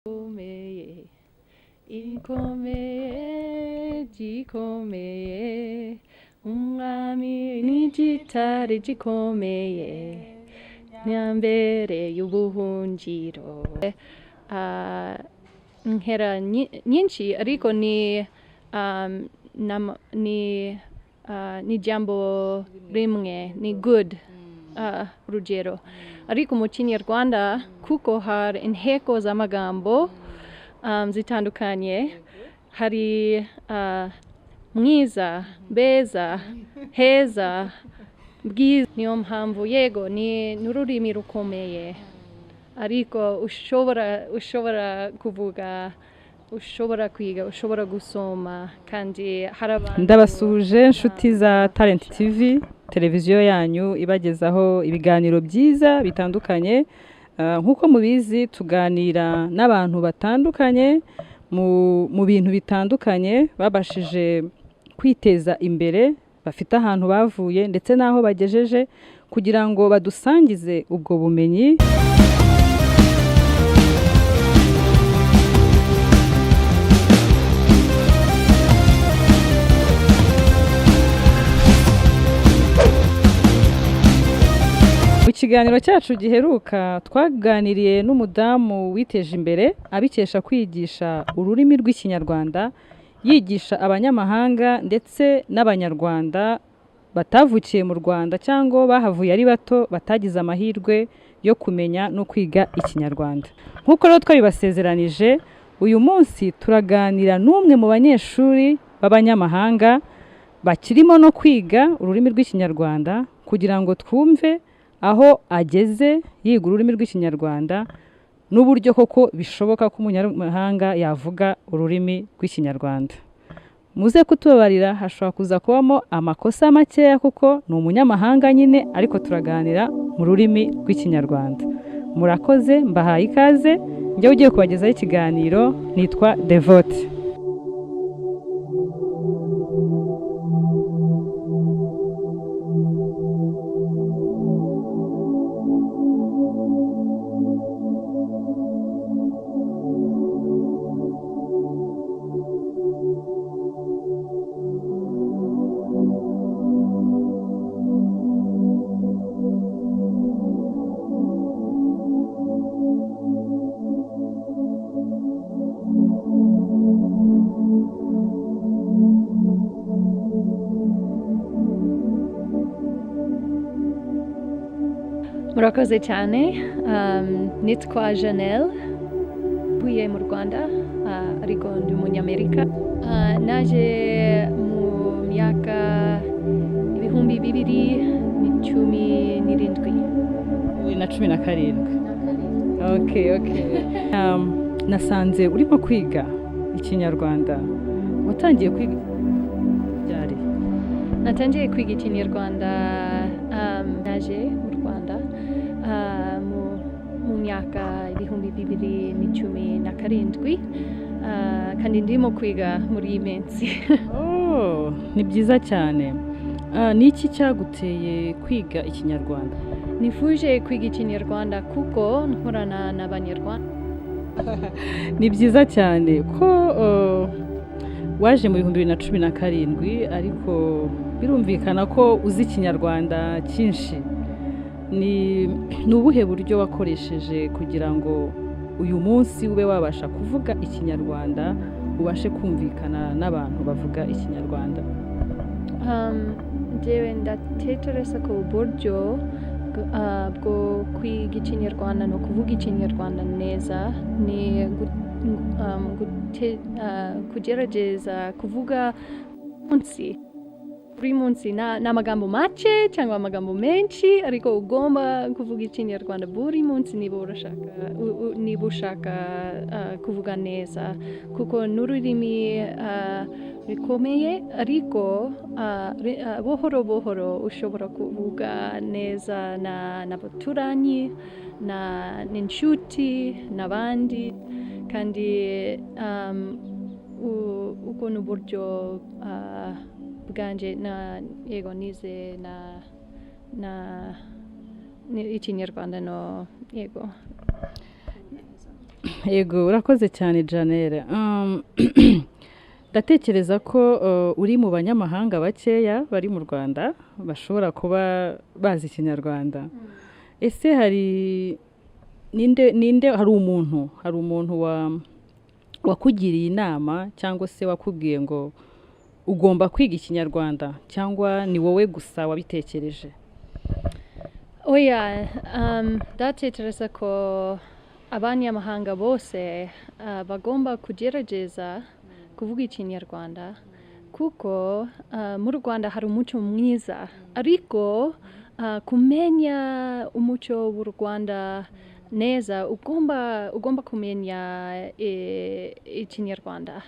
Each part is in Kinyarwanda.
Gikomeye, Gikomeye, Gikomeye, umwami Nigitare gikomeye, Yambereye ubuhungiro. Nkera nyinshi ariko ni jambo rimwe, ni good urugero. Ariko mu Kinyarwanda kuko hari inteko z'amagambo zitandukanye, hari mwiza, beza, heza, bwiza. Niyo mpamvu yego ni ururimi rukomeye, ariko ushobora kuvuga, ushobora kwiga, ushobora gusoma, kandi hari abantu. Ndabasuje inshuti za Talent TV, televiziyo yanyu ibagezaho ibiganiro byiza bitandukanye. Nkuko mubizi tuganira n'abantu batandukanye mu bintu bitandukanye, babashije kwiteza imbere, bafite ahantu bavuye ndetse n'aho bagejeje, kugira ngo badusangize ubwo bumenyi. Mu kiganiro cyacu giheruka twaganiriye n'umudamu witeje imbere abikesha kwigisha ururimi rw'Ikinyarwanda, yigisha abanyamahanga ndetse n'abanyarwanda batavukiye mu Rwanda cyangwa bahavuye ari bato, batagize amahirwe yo kumenya no kwiga Ikinyarwanda. Nk'uko rero twabibasezeranije, uyu munsi turaganira n'umwe mu banyeshuri b'abanyamahanga bakirimo no kwiga ururimi rw'Ikinyarwanda, kugira ngo twumve aho ageze yiga ururimi rw'Ikinyarwanda n'uburyo koko bishoboka ko umunyamahanga yavuga ururimi rw'Ikinyarwanda. Muze kutubabarira, hashobora kuza kubamo amakosa makeya kuko ni umunyamahanga nyine, ariko turaganira mu rurimi rw'Ikinyarwanda. Murakoze, mbahaye ikaze. Njyewe ugiye kubagezaho ikiganiro nitwa Devote. Murakoze cyane. Nitwa Janelle, mvuye mu Rwanda, ariko ndi umunyamerika. Naje mu myaka 2017. Okay. Nasanze urimo kwiga Ikinyarwanda. Watangiye kwiga ryari? Natangiye kwiga Ikinyarwanda naje mu Rwanda mu myaka 2017, kandi ndimo kwiga muri iyi minsi. Ni byiza cyane. Ni iki cyaguteye kwiga Ikinyarwanda? Nifuje kwiga Ikinyarwanda kuko nkorana n'Abanyarwanda. Ni byiza cyane ko waje mu 2017, ariko birumvikana ko uzi Ikinyarwanda cyinshi. Ni ubuhe buryo wakoresheje kugira ngo uyu munsi ube wabasha kuvuga Ikinyarwanda, ubashe kumvikana n'abantu bavuga Ikinyarwanda? Njyewe ndatekereza ko uburyo bwo kwiga Ikinyarwanda no kuvuga Ikinyarwanda neza ni kugerageza kuvuga buri munsi n'amagambo make cyangwa amagambo menshi, ariko ugomba kuvuga Ikinyarwanda buri munsi niba ushaka kuvuga neza, kuko n'ururimi rikomeye, ariko buhoro buhoro ushobora kuvuga neza n'abaturanyi, n'inshuti, n'abandi, kandi uko n'uburyo bwanje yego nize Ikinyarwanda no yego. yego urakoze cyane Janelle. Ndatekereza ko uri mu banyamahanga bakeya bari mu Rwanda bashobora kuba bazi Ikinyarwanda. Ese hari ninde hari umuntu wakugiriye inama cyangwa se wakubwiye ngo ugomba kwiga Ikinyarwanda cyangwa ni wowe gusa wabitekereje? Oya, ndatekereza ko abanyamahanga bose bagomba kugerageza kuvuga Ikinyarwanda kuko mu Rwanda hari umuco mwiza ariko kumenya umuco w'u Rwanda neza ugomba kumenya Ikinyarwanda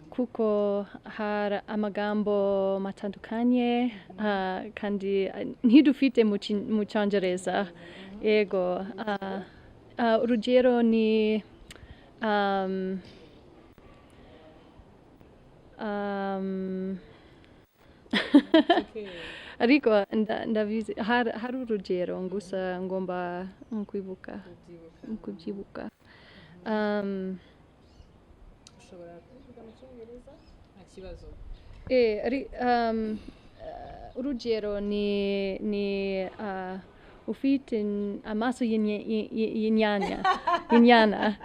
kuko hari amagambo matandukanye kandi ntidufite mu Cyongereza. Yego, urugero ni ariko ndabizi hari urugero gusa ngomba kubyibuka. Ushobora kuvuga mu Cyongereza nta kibazo. Urugero ni ufite amaso y'inyana.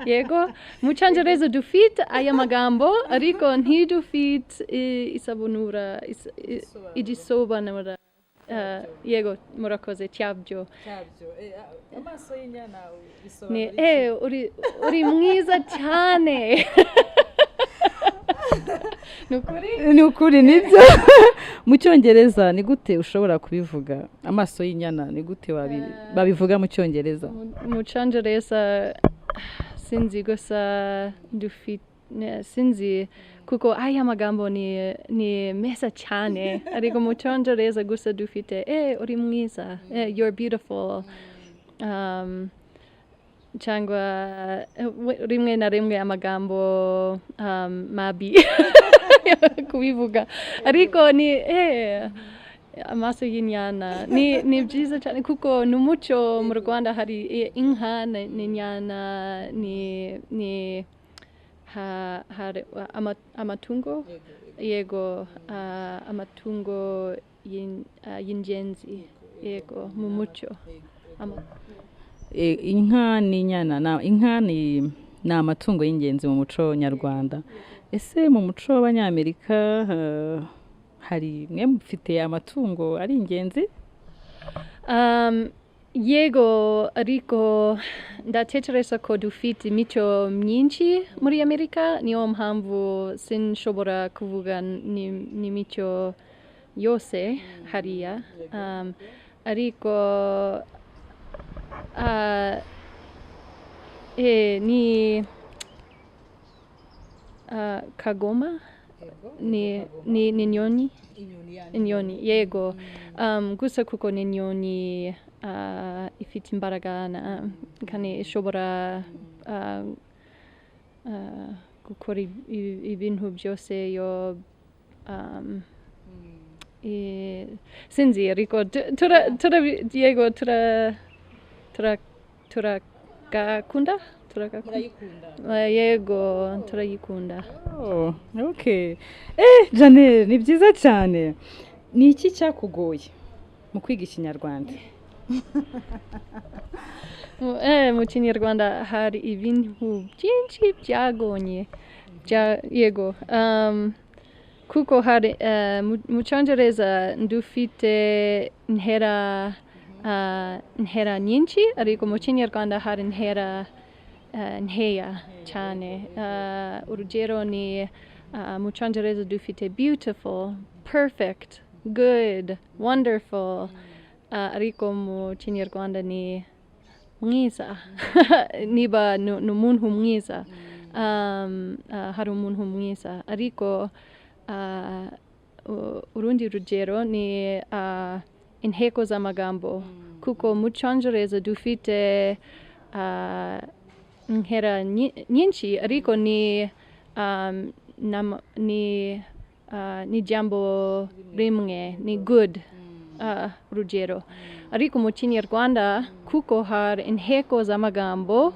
Yego, mu Cyongereza dufite aya magambo ariko ntidufite igisobanura. Yego, murakoze cyabyo. Amaso y'inyana bisobanura uri mwiza cyane. Ni ukuri nibyo. Mu Cyongereza ni gute ushobora kubivuga? Amaso y'inyana ni gute babivuga mu Cyongereza? Mu Cyongereza sinzi gusa sinzi kuko aya magambo ni meza cyane ariko mu Cyongereza gusa dufite uri mwiza, you're beautiful, cyangwa rimwe na rimwe amagambo mabi kubivuga ariko ni amaso y'inyana ni byiza cyane kuko n'umuco mu Rwanda hari inka n'inyana hari amatungo. Yego, amatungo y'ingenzi. Yego, mu muco. Inka n'inyana. Inka ni amatungo y'ingenzi mu muco nyarwanda. Ese mu muco w'Abanyamerika hari mwe mufite amatungo ari ingenzi? Yego, ariko ndatekereza ko dufite imico myinshi muri Amerika, niyo mpamvu sinshobora kuvuga n'imico yose hariya. Ariko ni kagoma ni inyoni. Yego, gusa kuko ni inyoni ifite imbaraga kandi ishobora gukora ibintu byose sinzi ariko yego turagakunda. Yego, turayikunda. Okay. Janelle, ni byiza cyane. Ni iki cyakugoye mu kwiga Ikinyarwanda? Mu Kinyarwanda hari ibintu byinshi byagonye. Yego, kuko hari mu Cyongereza dufite intera nyinshi ariko mu Kinyarwanda hari intera nkeya cyane. Urugero ni mu Cyongereza dufite beautiful, perfect, good, wonderful, ariko mu Kinyarwanda ni mwiza. Niba n'umuntu mwiza, hari umuntu mwiza ariko urundi rugero ni inteko z'amagambo kuko mu Cyongereza dufite intera nyinshi ariko ni jambo rimwe ni good. Urugero ariko mu Kinyarwanda kuko hari inteko z'amagambo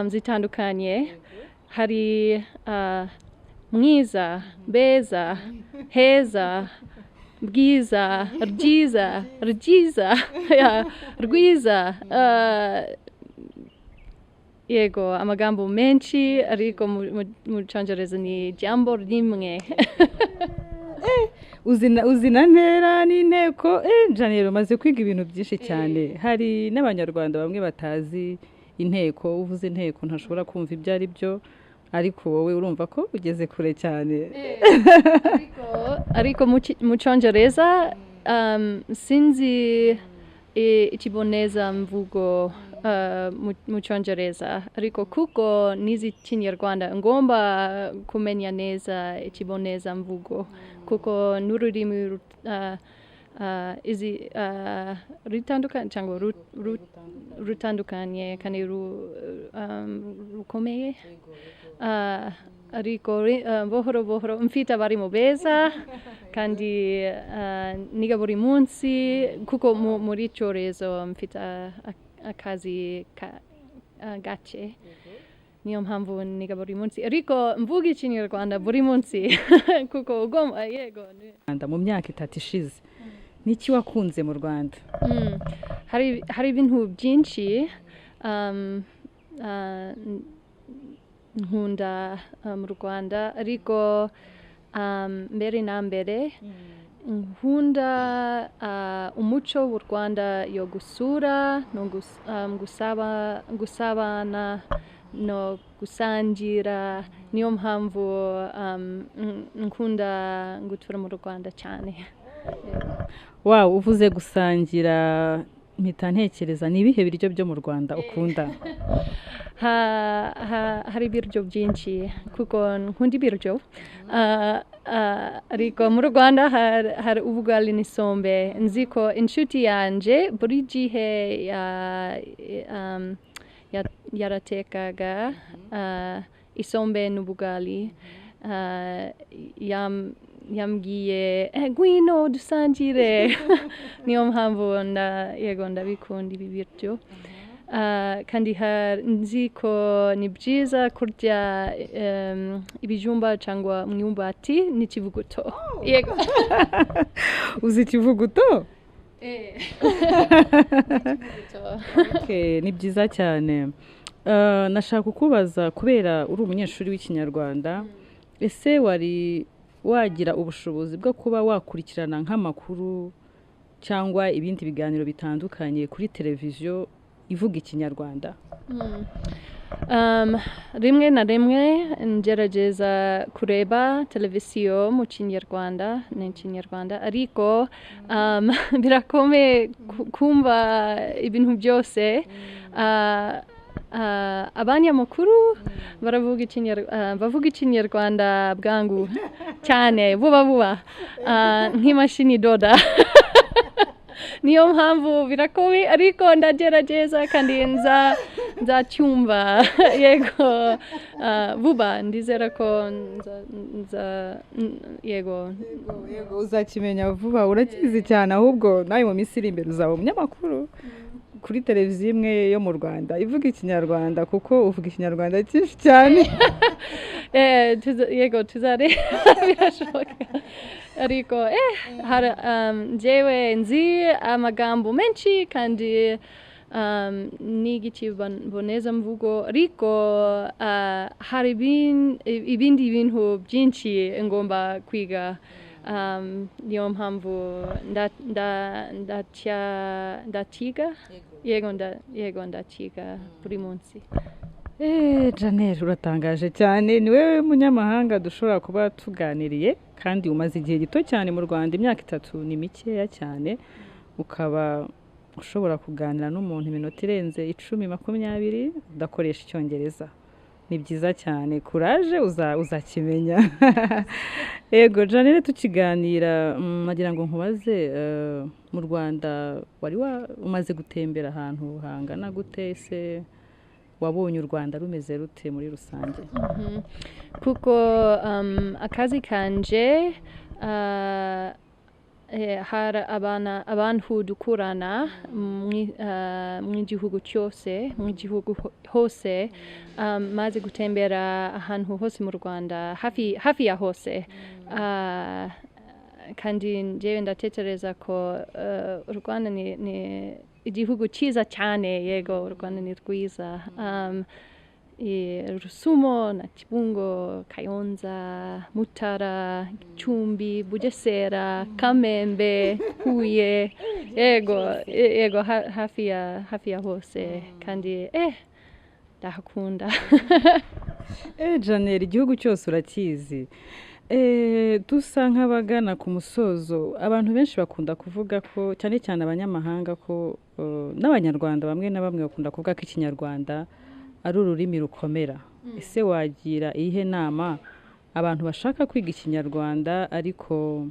zitandukanye hari mwiza beza heza bwiza ryiza ryiza rwiza yego amagambo menshi ariko mu cyongereza ni jambo rimwe uzina ntera n'inteko Janelle umaze kwiga ibintu byinshi cyane hari n'abanyarwanda bamwe batazi inteko uvuze inteko ntashobora kumva ibyo ari byo ariko wowe urumva ko ugeze kure cyane ariko mu cyongereza sinzi ikiboneza mvugo mu cyongereza ariko kuko nizi Ikinyarwanda ngomba kumenya neza ikiboneza mvugo kuko n'ururimi rutandukanye cyangwa rutandukanye kandi rukomeye ariko buhoro buhoro mfite abarimu beza kandi niga buri munsi kuko muri cyorezo mfite akazi gake niyo mpamvu niga buri munsi ariko mvuga Ikinyarwanda buri munsi kuko ugomba yego mu myaka 3 ishize niki wakunze mu Rwanda hari ibintu byinshi nkunda mu Rwanda ariko mbere na mbere nkunda umuco w'u Rwanda yo gusura no gusabana no gusangira niyo mpamvu nkunda gutura mu Rwanda cyane wow uvuze gusangira mpita ntekereza ni ibihe biryo byo mu Rwanda ukunda hari ibiryo byinshi kuko nkunda ibiryo ariko mu Rwanda hari ubugali n'isombe nzi ko inshuti yanjye buri gihe yaratekaga isombe n'ubugali yambwiye gwino dusangire niyo mpamvu yego ndabikunda ibi biryo kandi nzi ko ni byiza kurya ibijumba cyangwa imyumbati n'ikivuguto yego uzi ikivuguto ni byiza cyane nashaka kukubaza kubera uri umunyeshuri w'Ikinyarwanda ese wari wagira ubushobozi bwo kuba wakurikirana nk'amakuru cyangwa ibindi biganiro bitandukanye kuri televiziyo ivuga Ikinyarwanda rimwe na rimwe ngerageza kureba televiziyo mu Kinyarwanda n'Ikinyarwanda ariko birakomeye kumva ibintu byose abanyamakuru bavuga Ikinyarwanda bwangu cyane vuba nk'imashini idoda niyo mpamvu birakomeye ariko ndagerageza kandi nzacyumva yego vuba ndizera ko yego uzakimenya vuba urakizi cyane ahubwo nawe mu minsi iri imbere uzaba umunyamakuru kuri televiziyo imwe yo mu Rwanda ivuga Ikinyarwanda kuko uvuga Ikinyarwanda cyinshi cyane yego tuzareba birashoboka ariko njyewe nzi amagambo menshi kandi n'igikiboneza mvugo ariko hari ibindi bintu byinshi ngomba kwiga niyo mpamvu ndakiga yego ndakiga buri munsi Janelle uratangaje cyane ni wowe munyamahanga dushobora kuba tuganiriye kandi umaze igihe gito cyane mu Rwanda imyaka 3 ni mikeya cyane ukaba ushobora kuganira n'umuntu iminota irenze 10-20 udakoresha Icyongereza ni byiza cyane courage uzakimenya yego Janelle tukiganira nagira ngo nkubaze mu Rwanda wari umaze gutembera ahantu hangana gute se wabonye u Rwanda rumeze rute muri rusange kuko akazi kanje hari abantu dukurana mu gihugu cyose mu gihugu hose maze gutembera ahantu hose mu Rwanda hafi ya hose kandi njyewe ndatekereza ko u Rwanda ni igihugu cyiza cyane yego u Rwanda ni rwiza Rusumo na Kibungo, Kayonza, Mutara, Gicumbi, Bugesera, Kamembe, Huye, yego hafi ya hose kandi ndahakunda. Janelle igihugu cyose urakizi. Dusa nk'abagana ku musozo abantu benshi bakunda kuvuga ko cyane cyane abanyamahanga ko n'abanyarwanda bamwe na bamwe bakunda kuvuga ko Ikinyarwanda ari ururimi rukomera. Ese wagira ihe nama abantu bashaka kwiga Ikinyarwanda ariko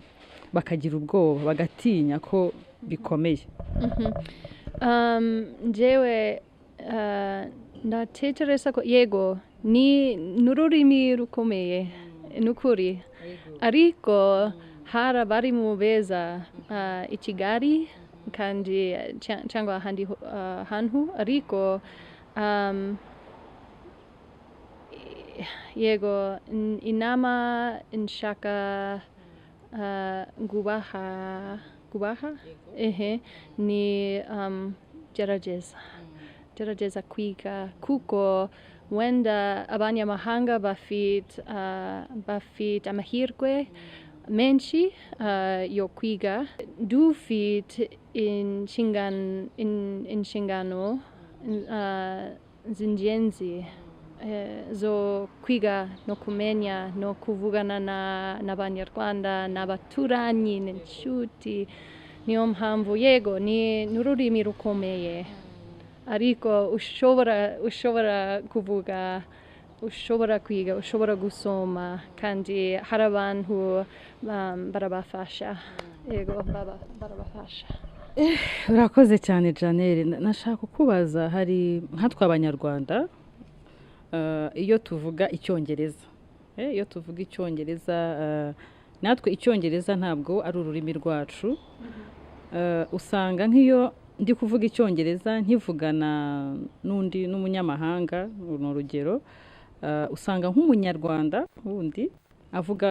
bakagira ubwoba bagatinya ko bikomeye? Njyewe ndatekereza ko yego ni ururimi rukomeye nukuri ariko hari abarimu beza i Kigali kandi cyangwa ahandi hantu ariko yego inama nshaka gubaha ni gerageza kwiga kuko wenda abanyamahanga bafite amahirwe menshi yo kwiga dufite inshingano z'ingenzi zo kwiga no kumenya no kuvugana n'abanyarwanda n'abaturanyi n'inshuti niyo mpamvu yego ni ururimi rukomeye ariko ushobora kuvuga ushobora kwiga ushobora gusoma kandi hari abantu barabafasha yego barabafasha. Urakoze cyane Janelle. Nashaka kukubaza hari nkatwe abanyarwanda iyo tuvuga icyongereza natwe icyongereza ntabwo ari ururimi rwacu usanga nk'iyo ndi kuvuga icyongereza nkivugana n'umunyamahanga ni urugero usanga nk'umunyarwanda wundi avuga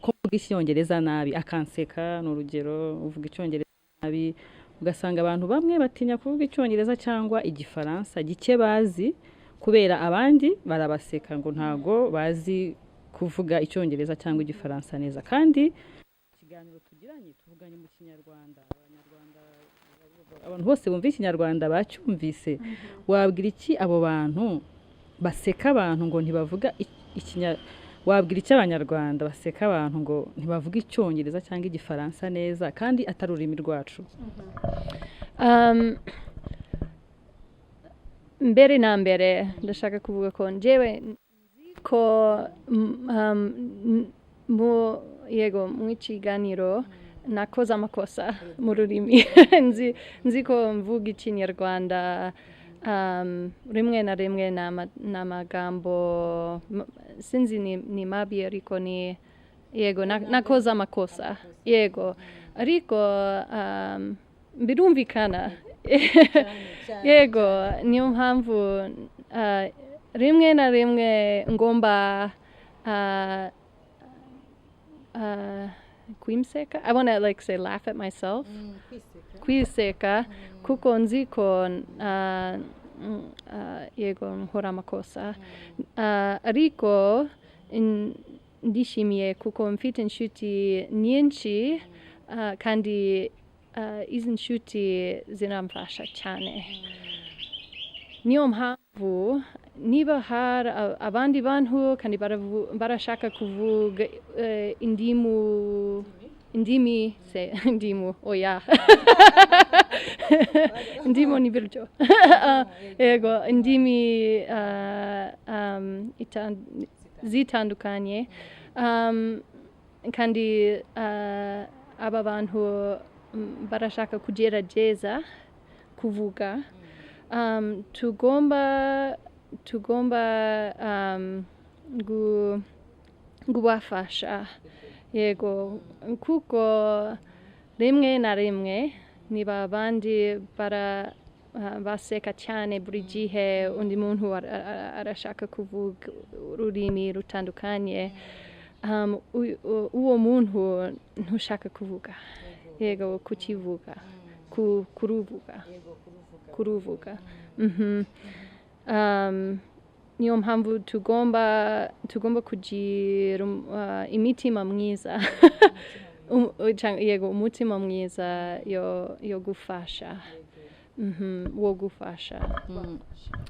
ko mvuga icyongereza nabi akanseka ni urugero uvuga icyongereza nabi ugasanga abantu bamwe batinya kuvuga icyongereza cyangwa igifaransa gike bazi kubera abandi barabaseka ngo ntago bazi kuvuga icyongereza cyangwa igifaransa neza kandi ikiganiro tuvuganye mu Kinyarwanda abantu bose bumva Ikinyarwanda bacyumvise wabwira iki abo bantu baseka abantu ngo ntibavuga wabwira iki abanyarwanda baseka abantu ngo ntibavuga icyongereza cyangwa igifaransa neza kandi atari ururimi rwacu? Mbere na mbere ndashaka kuvuga ko njyewe ko mu ikiganiro nakoze amakosa mu rurimi nzi ko mvuga Ikinyarwanda rimwe na rimwe n'amagambo sinzi ni mabi ariko ni yego nakoze amakosa yego ariko birumvikana yego niyo mpamvu rimwe na rimwe ngomba kwimseka. I want to say laugh at myself. Kwiseka kuko nzi ko yego nkora amakosa ariko ndishimiye kuko mfite inshuti nyinshi kandi izi nshuti ziramfasha cyane niyo mpamvu niba hari abandi bantu kandi barashaka kuvuga indimu oya indimu ni biryo yego indimi zitandukanye kandi aba bantu barashaka kugerageza kuvuga tugomba kubafasha yego kuko rimwe na rimwe niba abandi baseka cyane buri gihe undi muntu arashaka kuvuga ururimi rutandukanye uwo muntu ntushaka kuvuga yego kukivuga kuruvuga niyo mpamvu tugomba kugira imitima myiza yego umutima mwiza yo gufasha wo gufasha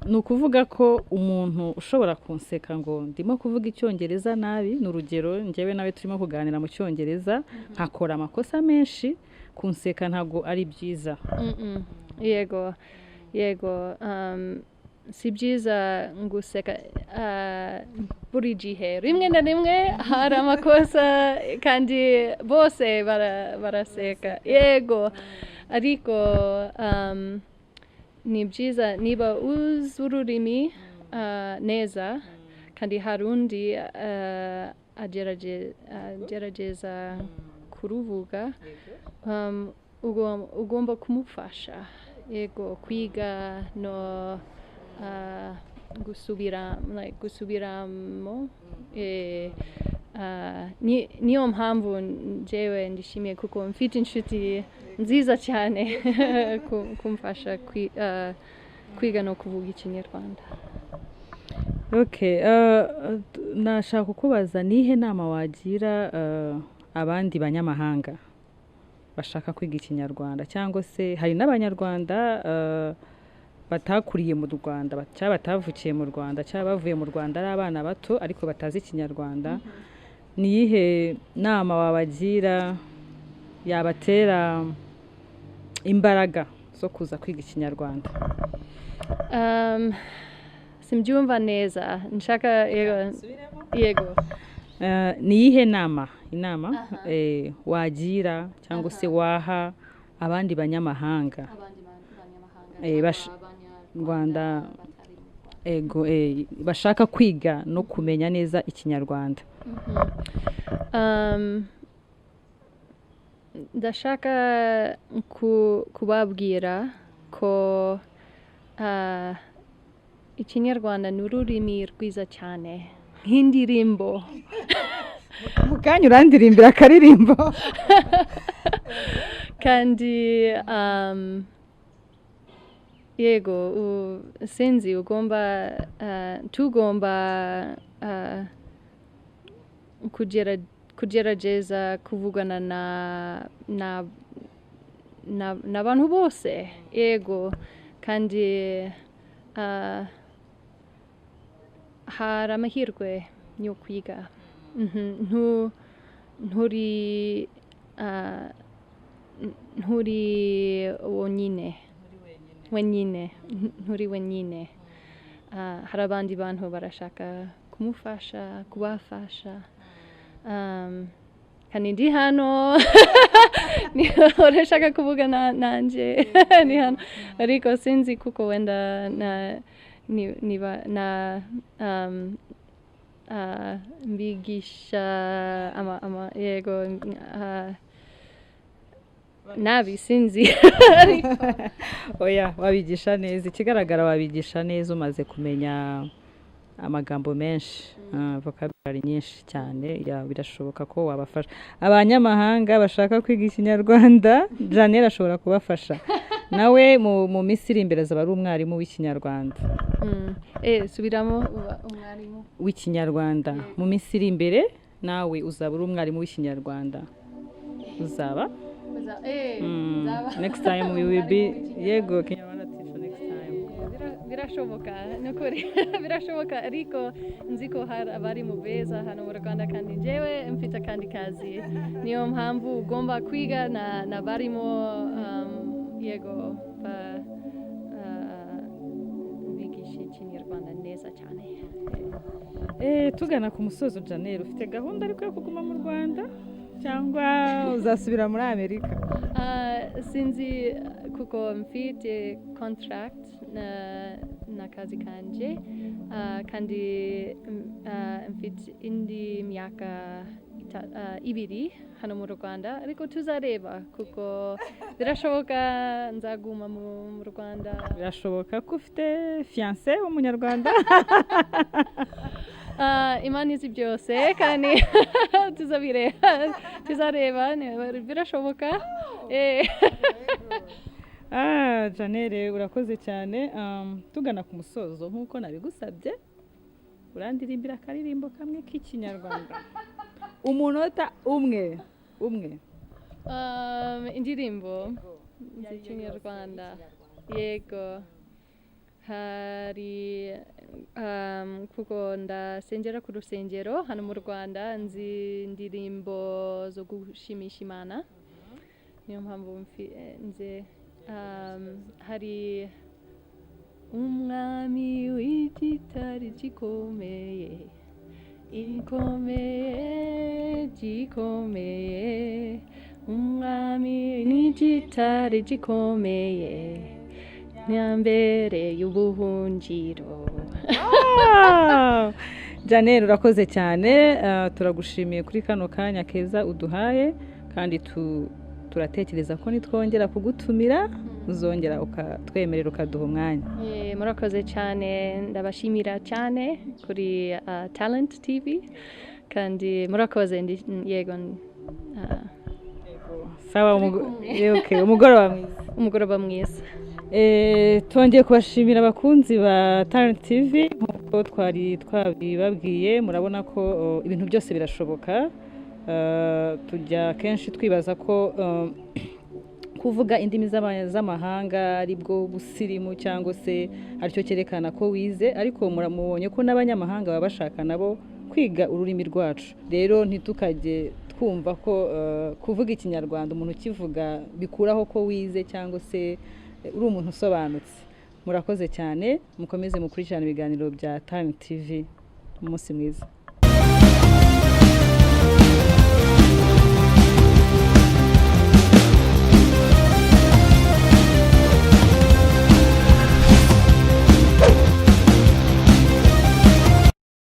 ni ukuvuga ko umuntu ushobora kunseka ngo ndimo kuvuga icyongereza nabi ni urugero njyewe nawe turimo kuganira mu cyongereza nkakora amakosa menshi kunseka ntabwo ari byiza yego si byiza guseka buri gihe rimwe na rimwe hari amakosa kandi bose baraseka yego ariko ni byiza niba uzi ururimi neza kandi hari undi agerageza kuruvuga ugomba kumufasha yego kwiga no gusubiramo niyo mpamvu njyewe ndishimiye kuko mfite inshuti nziza cyane kumfasha kwiga no kuvuga ikinyarwanda nashaka kukubaza nihe nama wagira abandi banyamahanga bashaka kwiga ikinyarwanda cyangwa se hari n'abanyarwanda batakuriye mu Rwanda cyangwa batavukiye mu Rwanda cyangwa bavuye mu Rwanda ari abana bato ariko batazi ikinyarwanda niyihe nama wabagira yabatera imbaraga zo kuza kwiga ikinyarwanda simbyumva neza nshaka yego niyihe inama wagira cyangwa se waha abandi banyamahanga Rwanda bashaka kwiga no kumenya neza ikinyarwanda ndashaka kubabwira ko ikinyarwanda ni ururimi rwiza cyane nk'indirimbo mu kanya urandirimbira akaririmbo kandi yego sinzi tugomba kugerageza kuvugana n'abantu bose yego kandi hari amahirwe yo kwiga nturi wenyine hari abandi bantu barashaka kubafasha kandi ndi hano urashaka kuvugana nanjye ni hano ariko sinzi kuko wenda niba mbigisha yego nabi sinzi oya wabigisha neza ikigaragara wabigisha neza umaze kumenya amagambo menshi vocabulary nyinshi cyane birashoboka ko wabafasha abanyamahanga bashaka kwiga ikinyarwanda Janelle ashobora kubafasha nawe mu minsi iri imbere azaba ari umwarimu w'ikinyarwanda subiramo umwarimu w'ikinyarwanda mu minsi iri imbere nawe uzaba uri umwarimu w'ikinyarwanda uzaba next time we will be yego Kinyarwanda teacher next time birashoboka nukuri birashoboka ariko nzi ko hari abarimu beza hano mu Rwanda kandi njyewe mfite akandi kazi niyo mpamvu ugomba kwiga na barimo yego bigisha ikinyarwanda neza cyane tugana ku musozo Janelle ufite gahunda ariko yo kuguma mu Rwanda cyangwa uzasubira muri Amerika sinzi kuko mfite contract n'akazi kanje kandi mfite indi myaka ibiri hano mu Rwanda ariko tuzareba kuko birashoboka nzaguma mu Rwanda. Birashoboka ko ufite fiancé w'umunyarwanda? Imana izi byose kandi tuzareba birashoboka. Janelle urakoze cyane. Tugana ku musozo nk'uko nabigusabye urandirimbira akaririmbo kamwe k'ikinyarwanda umunota umwe. Indirimbo z'ikinyarwanda yego hari kuko ndasengera ku rusengero hano mu Rwanda nzi indirimbo zo gushimisha Imana niyo mpamvu nze hari umwami w'igitare gikomeye gikomeye umwami n'igitare gikomeye Yambereye ubuhungiro. Janelle urakoze cyane. Turagushimiye kuri kano kanya keza uduhaye kandi turatekereza ko nitwongera kugutumira uzongera ukatwemerera ukaduha umwanya. Murakoze cyane ndabashimira cyane kuri Talent TV kandi murakoze yego sawa umugoroba mwiza. Twongeye kubashimira abakunzi ba Talent TV nk'uko twari twabibabwiye murabona ko ibintu byose birashoboka. Tujya kenshi twibaza ko kuvuga indimi z'amahanga ari bwo busirimu cyangwa se aricyo cyerekana ko wize ariko muramubonye ko n'abanyamahanga baba bashaka nabo kwiga ururimi rwacu. Rero ntitukajye twumva ko kuvuga ikinyarwanda umuntu ukivuga bikuraho ko wize cyangwa se uri umuntu usobanutse. Murakoze cyane mukomeze mukurikirana ibiganiro bya Talent TV. Umunsi mwiza.